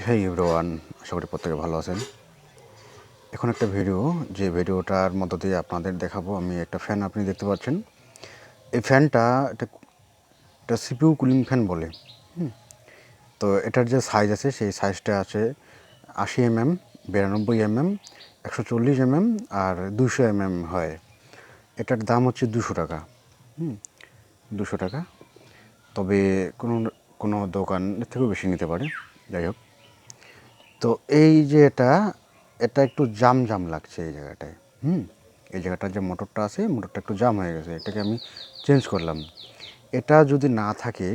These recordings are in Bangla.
হেই এভরিওয়ান, আশা করি প্রত্যেকে ভালো আছেন। এখন একটা ভিডিও, যে ভিডিওটার মধ্য দিয়ে আপনাদের দেখাবো আমি একটা ফ্যান। আপনি দেখতে পাচ্ছেন এই ফ্যানটা, এটা সিপিইউ কুলিং ফ্যান বলে। তো এটার যে সাইজ আছে সেই সাইজটা আছে 80 mm, 92 mm, 140 mm আর 200 mm হয়। এটার দাম হচ্ছে 200 টাকা। 200 টাকা। তবে কোনো কোনো দোকান এর থেকেও বেশি নিতে পারে। যাই হোক, তো এই যে এটা একটু জাম জাম লাগছে এই জায়গাটায়। এই জায়গাটার যে মোটরটা আছে, মোটরটা একটু জাম হয়ে গেছে। এটাকে আমি চেঞ্জ করলাম। এটা যদি না থাকে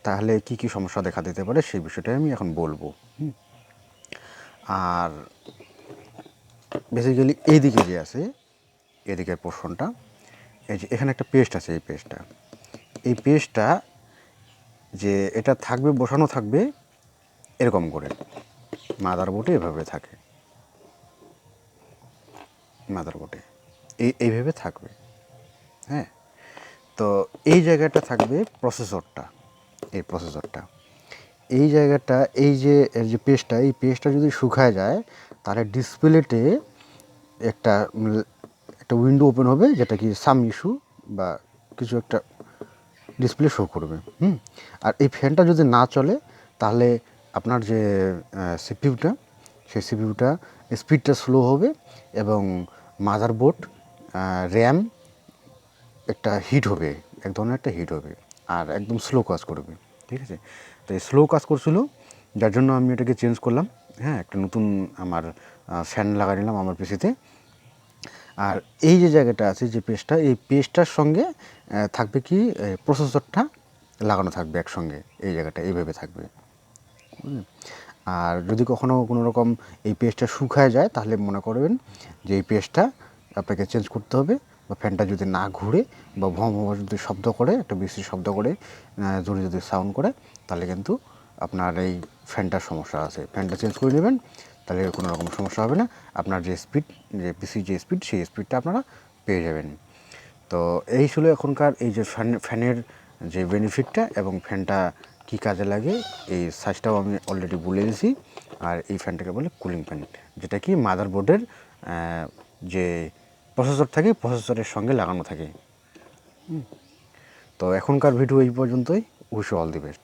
তাহলে কি কি সমস্যা দেখা দিতে পারে সেই বিষয়টাই আমি এখন বলবো। আর বেসিক্যালি এইদিকে যে আছে, এদিকের পোর্শনটা, এই যে এখানে একটা পেস্ট আছে, এই পেস্টটা যে এটা থাকবে, বসানো থাকবে এরকম করে, মাদারবোর্ডে এভাবে থাকে, মাদারবোর্ডে এইভাবে থাকবে। হ্যাঁ, তো এই জায়গাটা থাকবে প্রসেসরটা, এই জায়গাটা, এই যে এর যে পেস্টটা, এই পেস্টটা যদি শুকায় যায় তাহলে ডিসপ্লেতে একটা একটা উইন্ডো ওপেন হবে, যেটা কি সাম ইস্যু বা কিছু একটা ডিসপ্লে শো করবে। আর এই ফ্যানটা যদি না চলে তাহলে আপনার যে সিপিইউটা, সেই সিপিইউটা স্পিডটা স্লো হবে এবং মাদারবোর্ড, র্যাম একটা হিট হবে, এক ধরনের একটা হিট হবে আর একদম স্লো কাজ করবে। ঠিক আছে, তো এই স্লো কাজ করছিল, যার জন্য আমি এটাকে চেঞ্জ করলাম। হ্যাঁ, একটা নতুন আমার ফ্যান লাগাই নিলাম আমার পিসিতে। আর এই যে জায়গাটা আছে, যে পেস্টটা, এই পেস্টটার সঙ্গে থাকবে কি প্রসেসরটা লাগানো থাকবে একসঙ্গে, এই জায়গাটা এইভাবে থাকবে। আর যদি কখনও কোনো রকম এই পেস্টটা শুকায় যায় তাহলে মনে করবেন যে এই পেস্টটা আপনাকে চেঞ্জ করতে হবে। বা ফ্যানটা যদি না ঘুরে বা ভম ভম যদি শব্দ করে, একটা বেশি শব্দ করে, জোরে যদি সাউন্ড করে, তাহলে কিন্তু আপনার এই ফ্যানটার সমস্যা আছে। ফ্যানটা চেঞ্জ করে নেবেন, তাহলে কোনো রকম সমস্যা হবে না। আপনার যে স্পিড, যে পিসির যে স্পিড, সেই স্পিডটা আপনারা পেয়ে যাবেন। তো এই ছিল এখনকার এই যে ফ্যানের যে বেনিফিটটা এবং ফ্যানটা কী কাজে লাগে, এই সাইজটাও আমি অলরেডি বলে দিয়েছি। আর এই ফ্যানটাকে বলে কুলিং ফ্যান, যেটা কি মাদারবোর্ডের যে প্রসেসর থাকে, প্রসেসরের সঙ্গে লাগানো থাকে। তো এখনকার ভিডিও এই পর্যন্তই। Wish all the best.